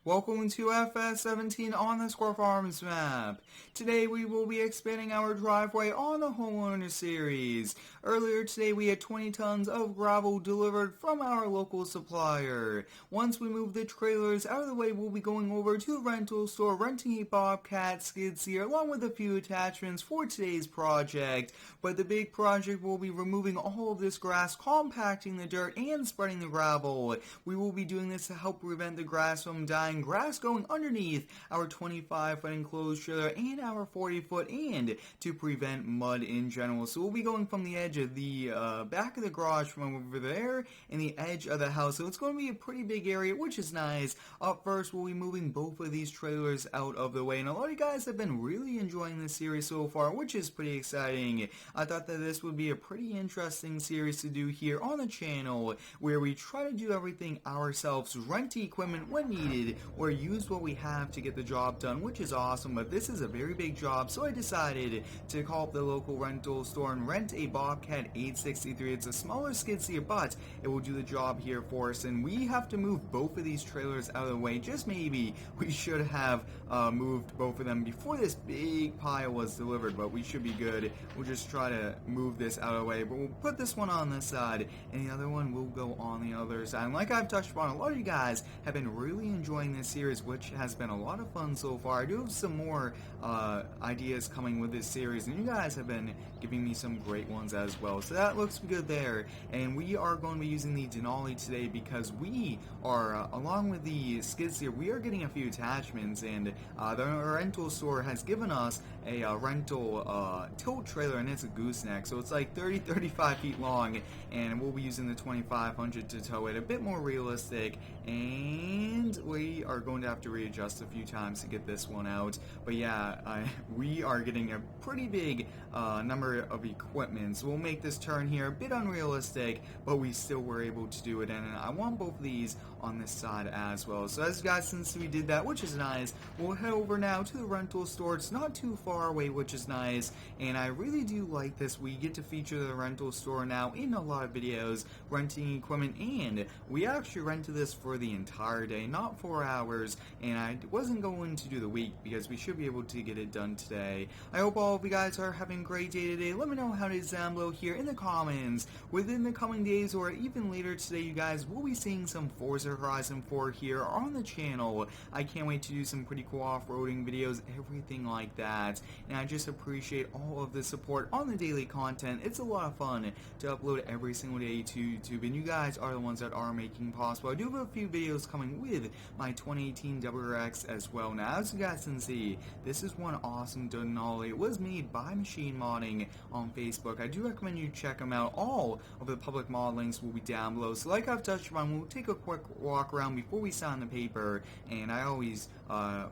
Welcome to FS17 on the Square Farms map. Today we will be expanding our driveway on the Homeowner series. Earlier today we had 20 tons of gravel delivered from our local supplier. Once we move the trailers out of the way, we'll be going over to the rental store, renting a Bobcat skid steer along with a few attachments for today's project. But the big project will be removing all of this grass, compacting the dirt, and spreading the gravel. We will be doing this to help prevent the grass from dying. Grass going underneath our 25-foot enclosed trailer and our 40-foot, and to prevent mud in general. So we'll be going from the edge of the back of the garage from over there and the edge of the house. So it's going to be a pretty big area, which is nice. Up first, we'll be moving both of these trailers out of the way. And a lot of you guys have been really enjoying this series so far, which is pretty exciting. I thought that this would be a pretty interesting series to do here on the channel, where we try to do everything ourselves, rent equipment when needed, or use what we have to get the job done, which is awesome. But this is a very big job, so I decided to call up the local rental store and rent a Bobcat 863. It's a smaller skid steer, but it will do the job here for us, and we have to move both of these trailers out of the way. Just maybe we should have moved both of them before this big pile was delivered, but we should be good. We'll just try to move this out of the way, but we'll put this one on this side and the other one will go on the other side. And like I've touched upon, a lot of you guys have been really enjoying this series, which has been a lot of fun so far. I do have some more ideas coming with this series, and you guys have been giving me some great ones as well. So that looks good there. And we are going to be using the Denali today because we are, along with the skid steer, we are getting a few attachments, and the rental store has given us a rental tilt trailer, and it's a gooseneck, so it's like 35 feet long, and we'll be using the 2500 to tow it. A bit more realistic, and we are going to have to readjust a few times to get this one out. But yeah, we are getting a pretty big number of equipment, so we'll make this turn here a bit unrealistic, but we still were able to do it. And I want both of these on this side as well. So as you guys, since we did that, which is nice, we'll head over now to the rental store. It's not too far away, which is nice, and I really do like this. We get to feature the rental store now in a lot of videos, renting equipment, and we actually rented this for the entire day, not 4 hours, and I wasn't going to do the week because we should be able to get it done today. I hope all of you guys are having a great day today. Let me know how it is down below here in the comments. Within the coming days or even later today, you guys will be seeing some Forza Horizon 4 here on the channel. I can't wait to do some pretty cool off-roading videos, everything like that, and I just appreciate all of the support on the daily content. It's a lot of fun to upload every single day to YouTube, and you guys are the ones that are making possible. I do have a few videos coming with my 2018 WRX as well. Now, as you guys can see, this is one awesome Denali. It was made by Machine Modding on Facebook. I do recommend you check them out. All of the public mod links will be down below. So like I've touched on, we'll take a quick walk around before we sign the paper, and I always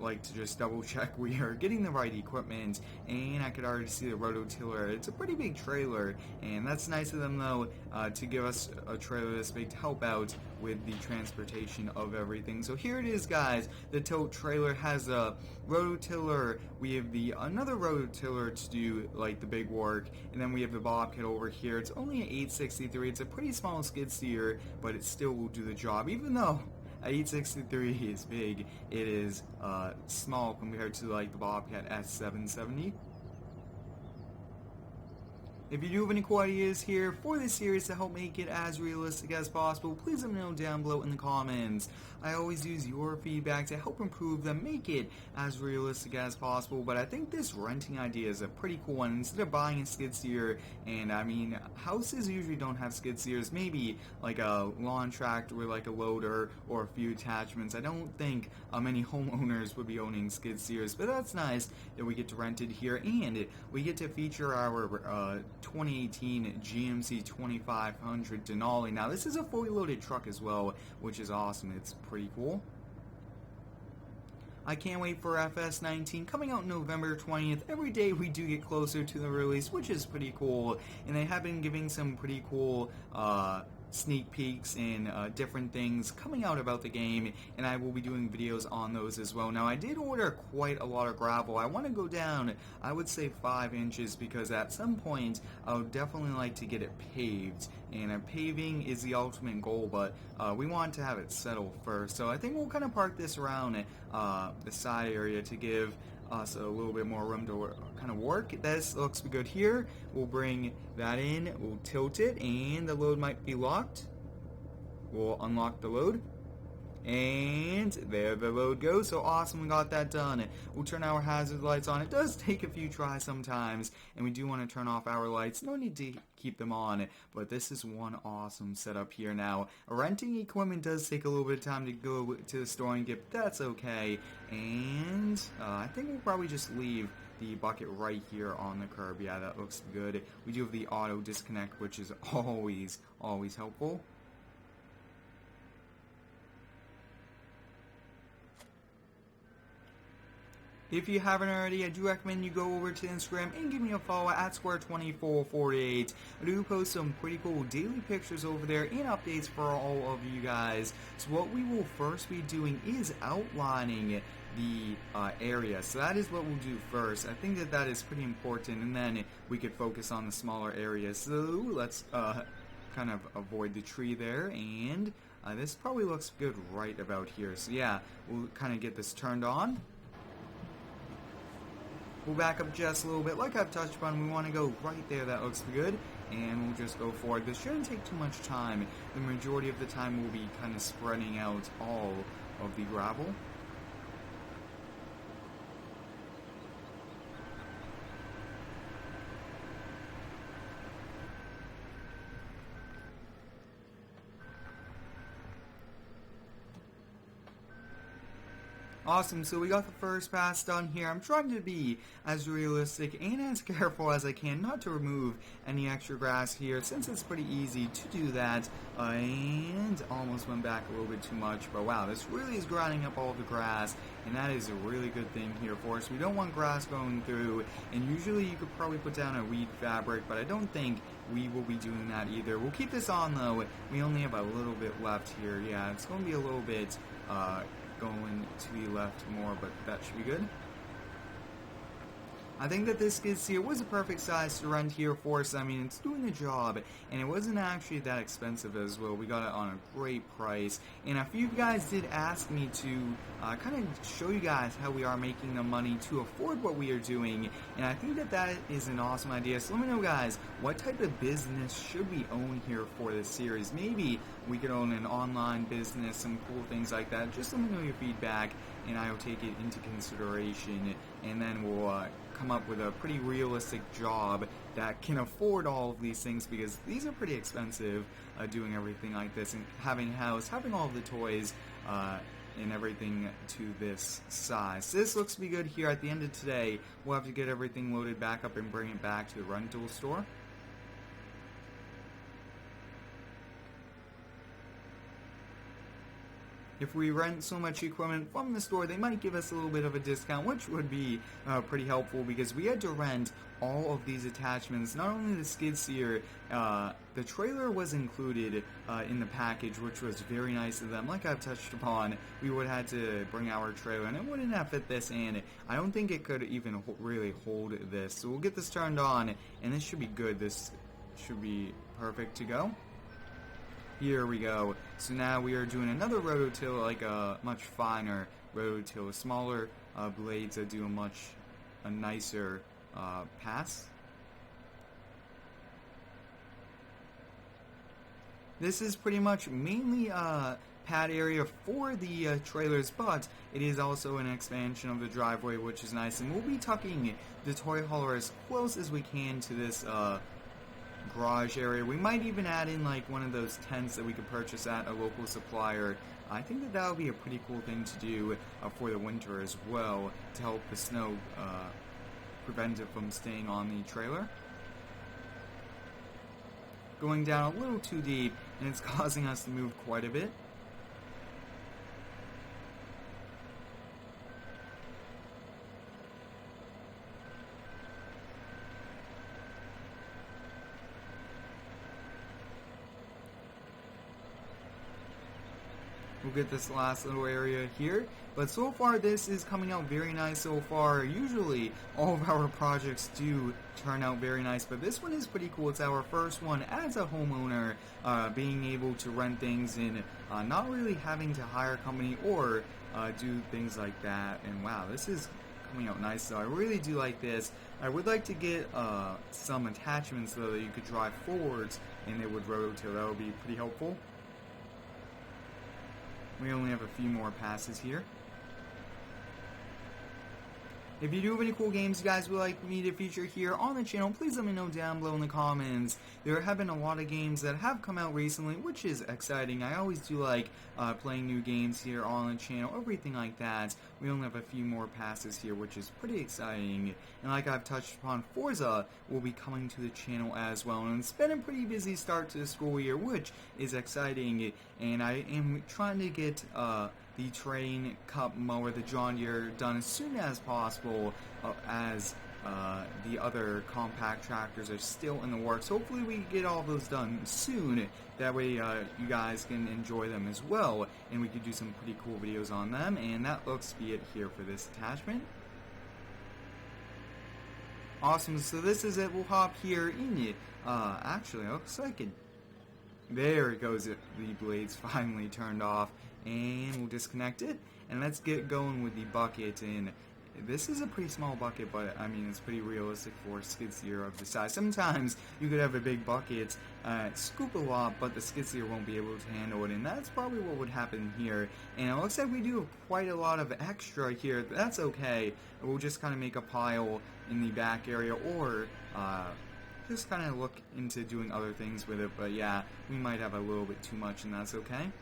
like to just double check we are getting the right equipment, and I could already see the rototiller. It's a pretty big trailer, and that's nice of them though to give us a trailer this big to help out with the transportation of everything. So here it is, guys. The tote trailer has a rototiller. We have another rototiller to do like the big work, and then we have the Bobcat over here. It's only an 863. It's a pretty small skid steer, but it still will do the job. Even though 863 is big, it is small compared to like the Bobcat S770. If you do have any cool ideas here for this series to help make it as realistic as possible, please let me know down below in the comments. I always use your feedback to help improve them, make it as realistic as possible. But I think this renting idea is a pretty cool one. Instead of buying a skid steer, and I mean, houses usually don't have skid steers, maybe like a lawn tractor with like a loader or a few attachments. I don't think many homeowners would be owning skid steers, but that's nice that we get to rent it here, and we get to feature our 2018 GMC 2500 Denali. Now this is a fully loaded truck as well, which is awesome. It's pretty cool. I can't wait for FS19 coming out November 20th. Every day we do get closer to the release, which is pretty cool, and they have been giving some pretty cool sneak peeks and different things coming out about the game, and I will be doing videos on those as well. Now, I did order quite a lot of gravel. I want to go down, I would say 5 inches, because at some point I would definitely like to get it paved, and paving is the ultimate goal, but we want to have it settle first. So I think we'll kind of park this around the side area to give us a little bit more room to kind of work. This looks good here. We'll bring that in, we'll tilt it, and the load might be locked. We'll unlock the load, and there the load goes. So awesome, we got that done. We'll turn our hazard lights on. It does take a few tries sometimes, and we do want to turn off our lights. No need to keep them on, but this is one awesome setup here. Now, renting equipment does take a little bit of time to go to the store and get, but that's okay. And I think we'll probably just leave the bucket right here on the curb. Yeah, that looks good. We do have the auto disconnect, which is always helpful. If you haven't already, I do recommend you go over to Instagram and give me a follow at square2448. I do post some pretty cool daily pictures over there and updates for all of you guys. So what we will first be doing is outlining the area. So that is what we'll do first. I think that is pretty important, and then we could focus on the smaller areas. So let's kind of avoid the tree there, and this probably looks good right about here. So yeah, we'll kind of get this turned on. We'll back up just a little bit. Like I've touched on, we want to go right there. That looks good. And we'll just go forward. This shouldn't take too much time. The majority of the time we'll be kind of spreading out all of the gravel. Awesome, so we got the first pass done here. I'm trying to be as realistic and as careful as I can not to remove any extra grass here, since it's pretty easy to do that. And almost went back a little bit too much, but wow, this really is grinding up all the grass, and that is a really good thing here for us. We don't want grass going through, and usually you could probably put down a weed fabric, but I don't think we will be doing that either. We'll keep this on though. We only have a little bit left here. Yeah, it's going to be a little bit going to the left more, but that should be good. I think that this skid steer was a perfect size to rent here for us. I mean, it's doing the job, and it wasn't actually that expensive as well. We got it on a great price, and a few guys did ask me to kind of show you guys how we are making the money to afford what we are doing, and I think that is an awesome idea. So let me know, guys, what type of business should we own here for this series? Maybe we could own an online business, some cool things like that. Just let me know your feedback, and I will take it into consideration, and then we'll come up with a pretty realistic job that can afford all of these things, because these are pretty expensive, doing everything like this, and having a house, having all of the toys, and everything to this size. So this looks to be good here. At the end of today, we'll have to get everything loaded back up and bring it back to the rental store. If we rent so much equipment from the store, they might give us a little bit of a discount, which would be pretty helpful, because we had to rent all of these attachments. Not only the skid steer, the trailer was included in the package, which was very nice of them. Like I've touched upon, we would have had to bring our trailer, and it wouldn't have fit this in. I don't think it could even really hold this. So we'll get this turned on, and this should be good. This should be perfect to go. Here we go. So now we are doing another rototill, like a much finer rototill, smaller blades that do a nicer pass. This is pretty much mainly pad area for the trailers, but it is also an expansion of the driveway, which is nice. And we'll be tucking the toy hauler as close as we can to this garage area. We might even add in like one of those tents that we could purchase at a local supplier. I think that would be a pretty cool thing to do for the winter as well, to help the snow prevent it from staying on the trailer. Going down a little too deep, and it's causing us to move quite a bit. we'll get this last little area here. But so far this is coming out very nice so far. Usually all of our projects do turn out very nice, but this one is pretty cool. It's our first one as a homeowner, being able to rent things and not really having to hire a company or do things like that. And wow, this is coming out nice, so I really do like this. I would like to get some attachments though that you could drive forwards and it would rotate. That would be pretty helpful. We only have a few more passes here. If you do have any cool games you guys would like me to feature here on the channel, please let me know down below in the comments. There have been a lot of games that have come out recently, which is exciting. I always do like playing new games here on the channel, everything like that. We only have a few more passes here, which is pretty exciting. And like I've touched upon, Forza will be coming to the channel as well. And it's been a pretty busy start to the school year, which is exciting. And I am trying to get the Train Cup mower, the John Deere, done as soon as possible, as the other compact tractors are still in the works. Hopefully we get all those done soon, that way you guys can enjoy them as well, and we could do some pretty cool videos on them. And that looks to be it here for this attachment. Awesome, so this is it. We'll hop here in it. Actually, it looks like it. There it goes, the blades finally turned off, and we'll disconnect it, and let's get going with the bucket. And this is a pretty small bucket, but I mean it's pretty realistic for a skid steer of the size. Sometimes you could have a big bucket scoop a lot, but the skid steer won't be able to handle it, and that's probably what would happen here. And it looks like we do have quite a lot of extra here. That's okay. We'll just kind of make a pile in the back area, or just kind of look into doing other things with it. But yeah, we might have a little bit too much, and that's okay.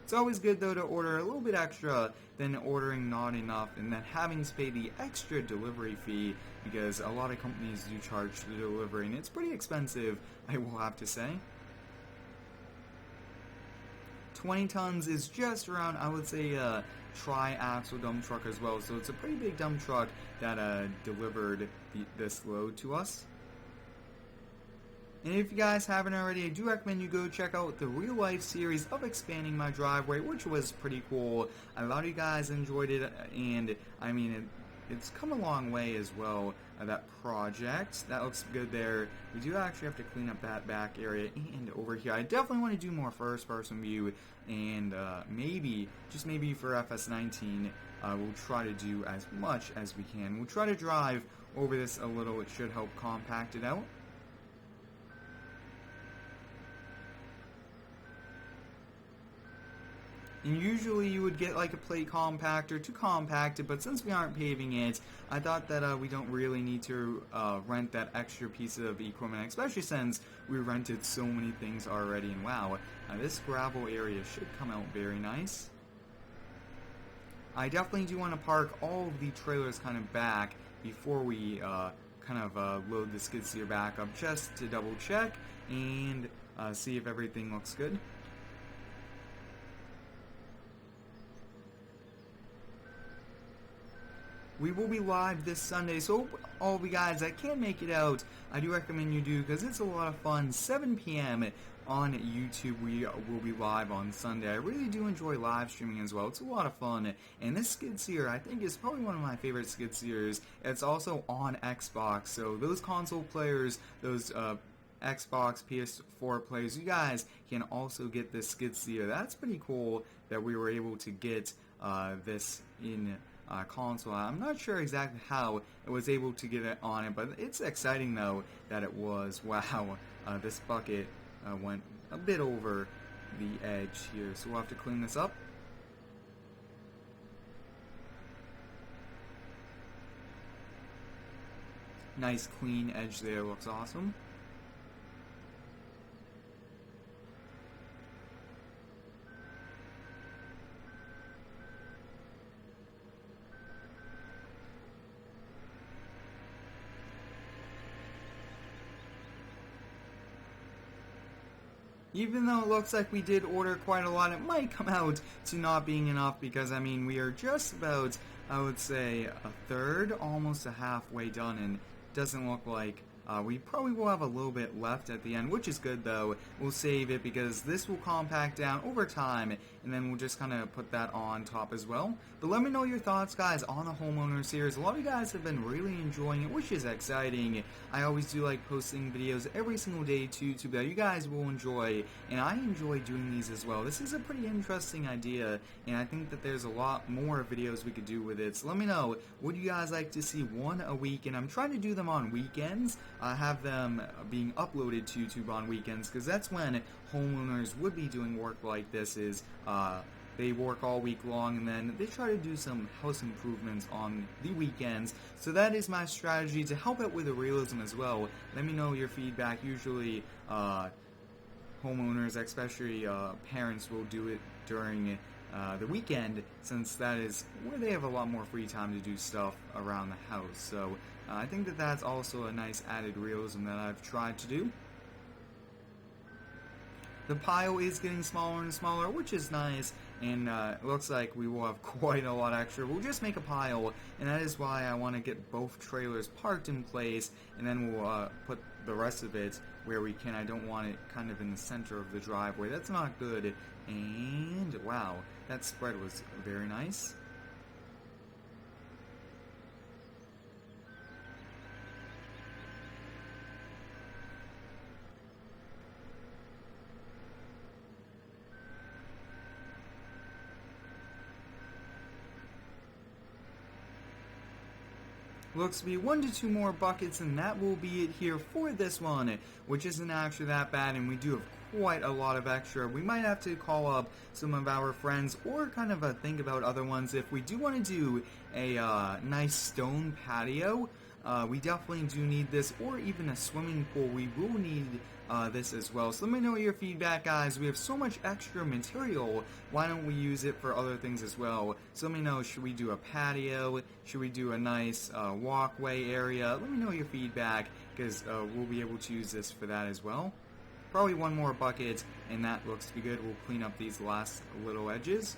It's always good though to order a little bit extra than ordering not enough and then having to pay the extra delivery fee, because a lot of companies do charge for the delivery and it's pretty expensive, I will have to say. 20 tons is just around, I would say, tri-axle dump truck as well, so it's a pretty big dump truck that delivered this load to us. And if you guys haven't already, I do recommend you go check out the real life series of expanding my driveway, which was pretty cool. A lot of you guys enjoyed it, and I mean it's come a long way as well. That project, that looks good there. We do actually have to clean up that back area and over here. I definitely want to do more first person view, and maybe, just maybe for FS19, we'll try to do as much as we can. We'll try to drive over this a little. It should help compact it out. And usually you would get like a plate compactor to compact it, but since we aren't paving it, I thought that we don't really need to rent that extra piece of equipment, especially since we rented so many things already. And wow, this gravel area should come out very nice. I definitely do want to park all of the trailers kind of back before we load the skid steer back up, just to double check and see if everything looks good. We will be live this Sunday, so all of you guys that can't make it out, I do recommend you do, because it's a lot of fun. 7 p.m. on YouTube, we will be live on Sunday. I really do enjoy live streaming as well. It's a lot of fun, and this skid steer, I think, is probably one of my favorite skid steers. It's also on Xbox, so those console players, those Xbox, PS4 players, you guys can also get this skid steer. That's pretty cool that we were able to get this in console. I'm not sure exactly how it was able to get it on it, but it's exciting though that it was. Wow, this bucket went a bit over the edge here, so we'll have to clean this up. Nice clean edge there, looks awesome. Even though it looks like we did order quite a lot, it might come out to not being enough, because I mean we are just about, I would say, a third, almost a halfway done, and it doesn't look like we probably will have a little bit left at the end, which is good though. We'll save it because this will compact down over time, and then we'll just kind of put that on top as well. But let me know your thoughts, guys, on the Homeowner series. A lot of you guys have been really enjoying it, which is exciting. I always do like posting videos every single day to YouTube that you guys will enjoy, and I enjoy doing these as well. This is a pretty interesting idea, and I think that there's a lot more videos we could do with it. So let me know, would you guys like to see one a week? And I'm trying to do them on weekends. I have them being uploaded to YouTube on weekends, because that's when homeowners would be doing work like this. They work all week long, and then they try to do some house improvements on the weekends. So that is my strategy to help out with the realism as well. Let me know your feedback. Usually homeowners, especially parents, will do it during the weekend, since that is where they have a lot more free time to do stuff around the house. So I think that that's also a nice added realism that I've tried to do. The pile is getting smaller and smaller, which is nice, and it looks like we will have quite a lot extra. We'll just make a pile, and that is why I want to get both trailers parked in place, and then we'll put the rest of it where we can. I don't want it kind of in the center of the driveway. That's not good. And wow, that spread was very nice. Looks to be 1 to 2 more buckets, and that will be it here for this one, which isn't actually that bad, and we do have quite a lot of extra. We might have to call up some of our friends, or kind of think about other ones. If we do want to do a nice stone patio, we definitely do need this, or even a swimming pool. We will need this as well. So let me know your feedback, guys. We have so much extra material. Why don't we use it for other things as well? So let me know, should we do a patio? Should we do a nice walkway area? Let me know your feedback, because we'll be able to use this for that as well. Probably 1 more bucket, and that looks to be good. We'll clean up these last little edges.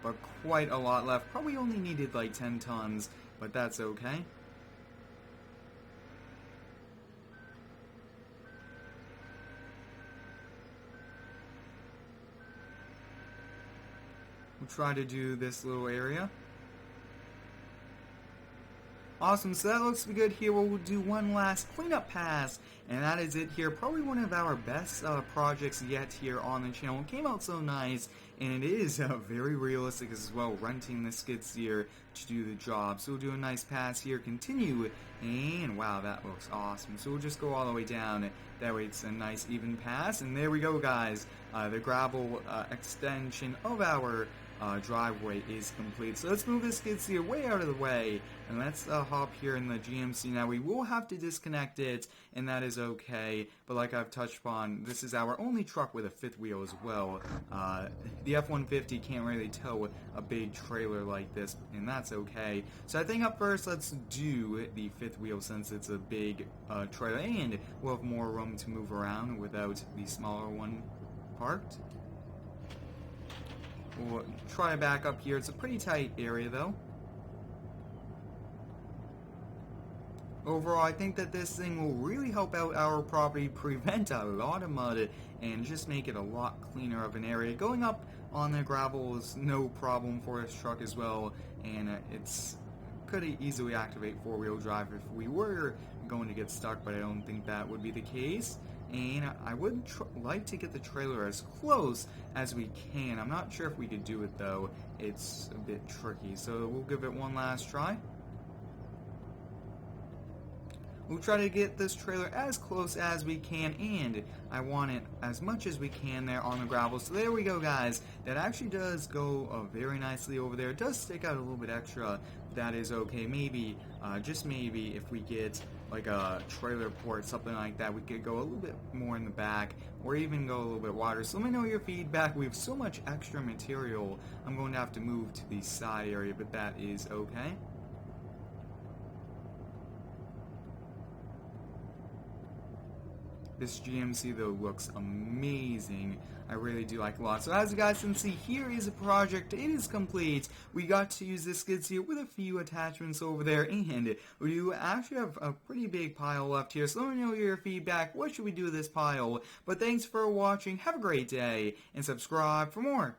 But quite a lot left. Probably only needed like 10 tons, but that's okay. We'll try to do this little area. Awesome, so that looks to be good here. We'll do one last cleanup pass, and that is it here. Probably one of our best projects yet here on the channel. It came out so nice, and it is very realistic as well, renting the skid steer to do the job. So we'll do a nice pass here, continue, and wow, that looks awesome. So we'll just go all the way down. That way it's a nice even pass, and there we go, guys. The gravel extension of our driveway is complete. So let's move this skid steer way out of the way, and let's hop here in the GMC. Now we will have to disconnect it, and that is okay, but like I've touched upon, this is our only truck with a 5th wheel as well. The F-150 can't really tow a big trailer like this, and that's okay. So I think up first, let's do the 5th wheel, since it's a big trailer, and we'll have more room to move around without the smaller one parked. We'll try to back up here. It's a pretty tight area, though. Overall, I think that this thing will really help out our property, prevent a lot of mud, and just make it a lot cleaner of an area. Going up on the gravel is no problem for this truck as well, and it's could easily activate 4-wheel drive if we were going to get stuck, but I don't think that would be the case. And I would like to get the trailer as close as we can. I'm not sure if we could do it, though. It's a bit tricky, so we'll give it one last try. We'll try to get this trailer as close as we can, and I want it as much as we can there on the gravel. So there we go, guys. That actually does go very nicely over there. It does stick out a little bit extra. That is okay. Maybe, just maybe, if we get like a trailer port, something like that, we could go a little bit more in the back, or even go a little bit wider. So let me know your feedback. We have so much extra material. I'm going to have to move to the side area, but that is okay. This GMC though looks amazing. I really do like it a lot. So as you guys can see, here is a project. It is complete. We got to use this skid steer with a few attachments over there, and we do actually have a pretty big pile left here. So let me know your feedback. What should we do with this pile? But thanks for watching. Have a great day, and subscribe for more.